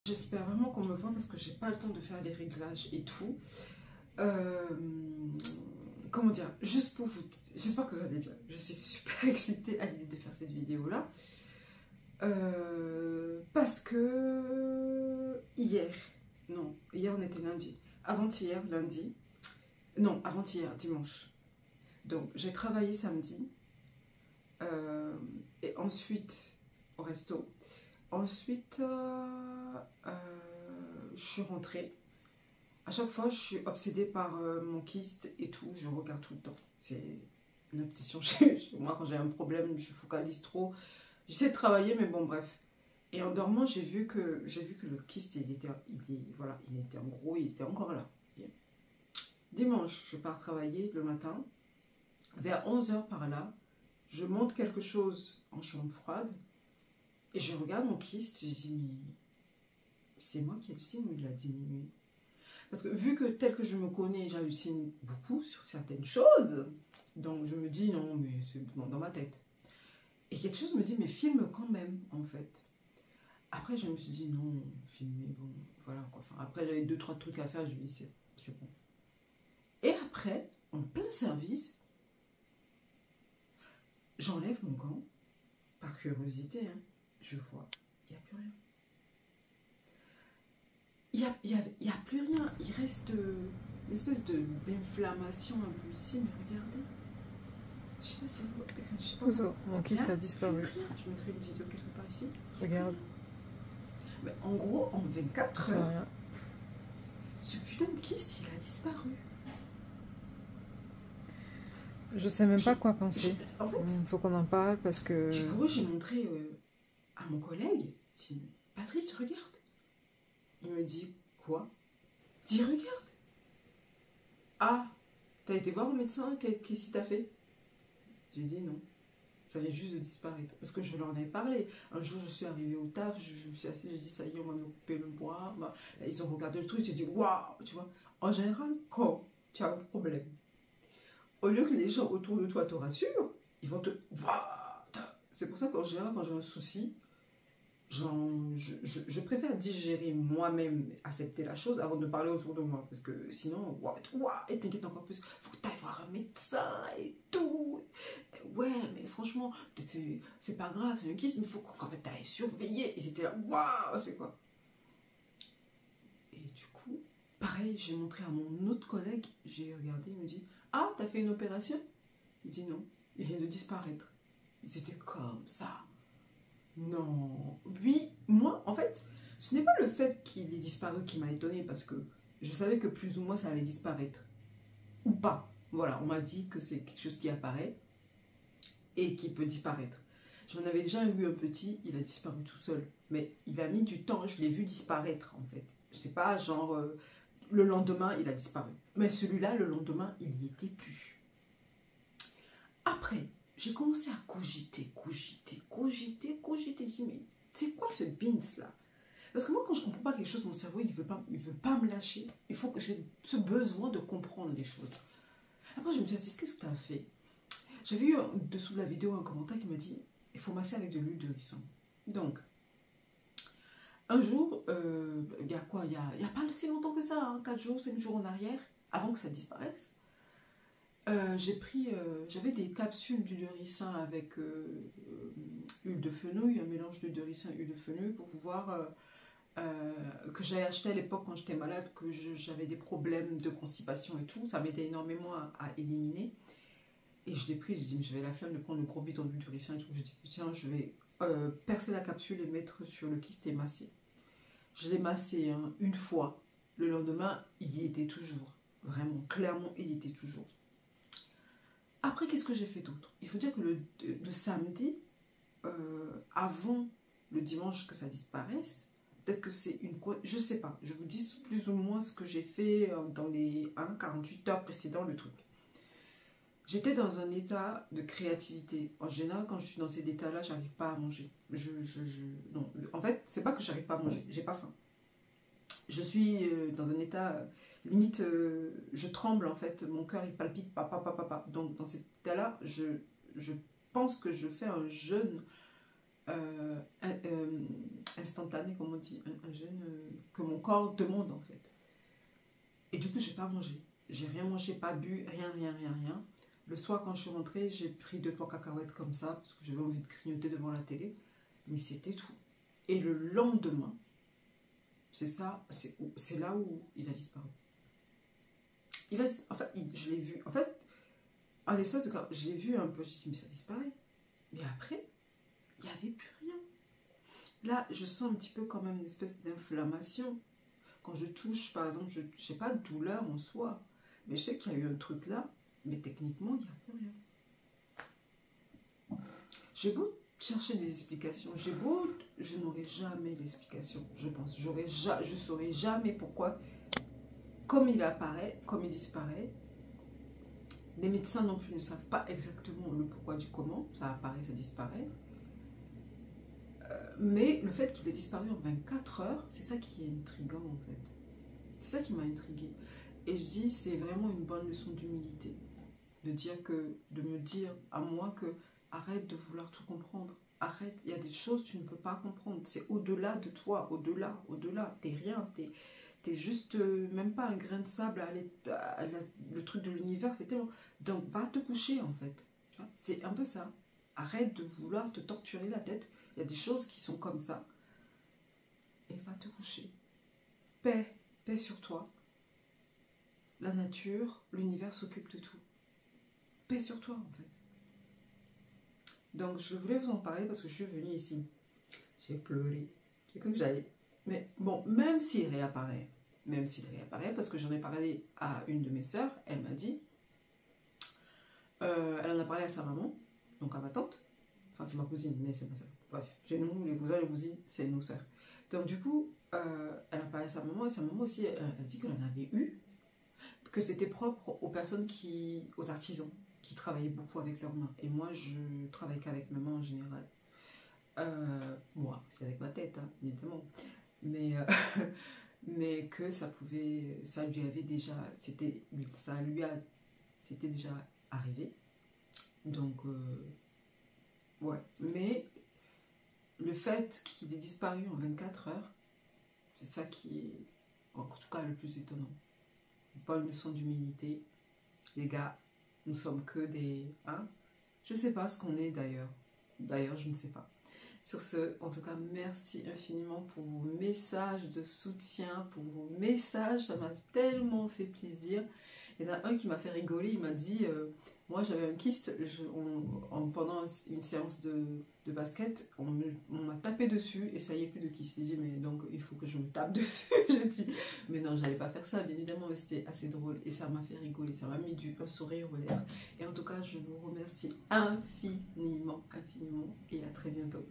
J'espère vraiment qu'on me voit parce que j'ai pas le temps de faire les réglages et tout. Comment dire, juste pour vous... J'espère que vous allez bien. Je suis super excitée à l'idée de faire cette vidéo-là. Parce que hier on était lundi. Avant-hier, lundi. Non, avant-hier, dimanche. Donc, j'ai travaillé samedi. Et ensuite, au resto. Ensuite, je suis rentrée. À chaque fois, je suis obsédée par mon kyste et tout. Je regarde tout le temps. C'est une obsession chez moi. Quand j'ai un problème, je focalise trop. J'essaie de travailler, mais bon, bref. Et en dormant, j'ai vu que le kyste, il était en gros, il était encore là. Dimanche, je pars travailler le matin. Vers 11 h par là, je monte quelque chose en chambre froide. Et je regarde mon kyste, je dis, mais c'est moi qui hallucine ou il a diminué? Parce que vu que tel que je me connais, j'hallucine beaucoup sur certaines choses. Donc je me dis, non, mais c'est dans ma tête. Et quelque chose me dit, mais filme quand même, en fait. Après, je me suis dit, non, filmer, bon, voilà. Quoi. Enfin, après, j'avais 2-3 trucs à faire, je me dis, c'est bon. Et après, en plein service, j'enlève mon gant, par curiosité, hein. Je vois, il n'y a plus rien. Il n'y a plus rien. Il reste une espèce d'inflammation un peu ici, mais regardez. Je sais pas si vous... Enfin, je sais pas. Ouzo, mon kyste a disparu. Rien. Je mettrai une vidéo quelque part ici. Regarde. Mais en gros, en 24 heures, ce putain de kyste, il a disparu. Je sais même pas quoi penser. En fait, il faut qu'on en parle parce que... Du coup, j'ai montré à mon collègue. Je dis, Patrice, regarde. Il me dit, quoi? Je dis, regarde. Ah, t'as été voir le médecin? Qu'est-ce qu'il t'a fait? J'ai dit non. Ça vient juste de disparaître. Parce que je leur en ai parlé. Un jour, je suis arrivée au taf, je me suis assise, j'ai dit, ça y est, on va me couper le bois. Ils ont regardé le truc, j'ai dit, waouh, tu vois. En général, quand tu as un problème, au lieu que les gens autour de toi te rassurent, ils vont te, waouh. C'est pour ça qu'en général, quand j'ai un souci, je préfère digérer moi-même, accepter la chose avant de parler autour de moi. Parce que sinon, et t'inquiète encore plus, faut que tu ailles voir un médecin et tout. Ouais, mais franchement, c'est pas grave, c'est un kyste, mais il faut quand même t'ailles surveiller. Et c'était là, waouh, c'est quoi? Et du coup, pareil, j'ai montré à mon autre collègue, j'ai regardé, il me dit, ah, t'as fait une opération? Il dit non, il vient de disparaître. Ils étaient comme ça. Non, oui, moi, en fait, ce n'est pas le fait qu'il ait disparu qui m'a étonnée parce que je savais que plus ou moins ça allait disparaître. Ou pas. Voilà, on m'a dit que c'est quelque chose qui apparaît et qui peut disparaître. J'en avais déjà eu un petit, il a disparu tout seul. Mais il a mis du temps, je l'ai vu disparaître en fait. Je sais pas, genre, le lendemain, il a disparu. Mais celui-là, le lendemain, il n'y était plus. Après, j'ai commencé à cogiter. J'ai dit, mais c'est quoi ce beans là? Parce que moi, quand je ne comprends pas quelque chose, mon cerveau, il veut pas me lâcher. Il faut que j'ai ce besoin de comprendre les choses. Après, je me suis dit, qu'est-ce que tu as fait? J'avais eu dessous de la vidéo un commentaire qui m'a dit, il faut masser avec de l'huile de ricin. Donc, un jour, il y a quoi? Il y a pas si longtemps que ça, hein, 4 jours, 5 jours en arrière, avant que ça disparaisse. J'avais des capsules d'huile de ricin avec huile de fenouil, un mélange d'huile de ricin et huile de fenouil pour pouvoir, que j'avais acheté à l'époque quand j'étais malade, que j'avais des problèmes de constipation et tout, ça m'aidait énormément à éliminer. Et je l'ai pris, je dis, mais j'avais la flemme de prendre le gros bidon d'huile de ricin et tout. Je dis, tiens, je vais percer la capsule et mettre sur le kyste et masser. Je l'ai massé hein, une fois. Le lendemain, il y était toujours. Vraiment, clairement, il y était toujours. Après, qu'est-ce que j'ai fait d'autre? Il faut dire que le samedi, avant le dimanche que ça disparaisse, peut-être que c'est une... Je sais pas, je vous dis plus ou moins ce que j'ai fait dans les 48 heures précédant le truc. J'étais dans un état de créativité. En général, quand je suis dans cet état-là, j'arrive pas à manger. Non. En fait, c'est pas que j'arrive pas à manger, j'ai pas faim. Je suis dans un état... limite, je tremble en fait, mon cœur il palpite, papa. Donc dans cet état-là, je pense que je fais un jeûne instantané, comme on dit, un jeûne que mon corps demande en fait. Et du coup, j'ai pas mangé. J'ai rien mangé, pas bu, rien. Le soir, quand je suis rentrée, j'ai pris 2-3 cacahuètes comme ça, parce que j'avais envie de grignoter devant la télé. Mais c'était tout. Et le lendemain, c'est ça, c'est là où il a disparu. Enfin, je l'ai vu. En fait, en l'espace de je l'ai vu un peu, je me suis dit, mais ça disparaît. Mais après, il n'y avait plus rien. Là, je sens un petit peu quand même une espèce d'inflammation. Quand je touche, par exemple, je n'ai pas de douleur en soi. Mais je sais qu'il y a eu un truc là, mais techniquement, il n'y a plus rien. J'ai beau chercher des explications, je n'aurai jamais l'explication, je pense. Je ne saurai jamais pourquoi, comme il apparaît, comme il disparaît. Les médecins non plus ne savent pas exactement le pourquoi du comment, ça apparaît, ça disparaît. Mais le fait qu'il ait disparu en 24 heures, c'est ça qui est intriguant en fait. C'est ça qui m'a intriguée. Et je dis, c'est vraiment une bonne leçon d'humilité. De me dire à moi que arrête de vouloir tout comprendre. Arrête, il y a des choses que tu ne peux pas comprendre. C'est au-delà de toi, au-delà. T'es rien, t'es juste même pas un grain de sable le truc de l'univers, c'est tellement... Donc va te coucher en fait. C'est un peu ça. Arrête de vouloir te torturer la tête. Il y a des choses qui sont comme ça. Et va te coucher. Paix sur toi. La nature, l'univers s'occupe de tout. Paix sur toi en fait. Donc je voulais vous en parler parce que je suis venue ici. J'ai pleuré. J'ai cru que j'allais... Mais bon, même s'il réapparaît, parce que j'en ai parlé à une de mes sœurs, elle m'a dit, elle en a parlé à sa maman, donc à ma tante, enfin c'est ma cousine, mais c'est ma sœur. Bref, chez nous, les cousins, les cousines, c'est nos sœurs. Donc du coup, elle a parlé à sa maman, et sa maman aussi, elle a dit qu'elle en avait eu, que c'était propre aux personnes aux artisans, qui travaillaient beaucoup avec leurs mains. Et moi, je travaille qu'avec mes mains en général. Moi, c'est avec ma tête, hein, évidemment. Mais que ça lui avait déjà, c'était déjà arrivé. Donc, ouais. Mais le fait qu'il ait disparu en 24 heures, c'est ça qui est, en tout cas, le plus étonnant. Pas une leçon d'humilité. Les gars, nous sommes que des... Hein, je sais pas ce qu'on est d'ailleurs. D'ailleurs, je ne sais pas. Sur ce, en tout cas, merci infiniment pour vos messages de soutien, pour vos messages. Ça m'a tellement fait plaisir. Il y en a un qui m'a fait rigoler. Il m'a dit, moi j'avais un kyste, pendant une séance de basket, on m'a tapé dessus et ça y est, plus de kyste. J'ai dit, mais donc il faut que je me tape dessus. Je dis, mais non, j'allais pas faire ça, bien évidemment, mais c'était assez drôle. Et ça m'a fait rigoler, ça m'a mis un sourire aux lèvres. Et en tout cas, je vous remercie infiniment, et à très bientôt.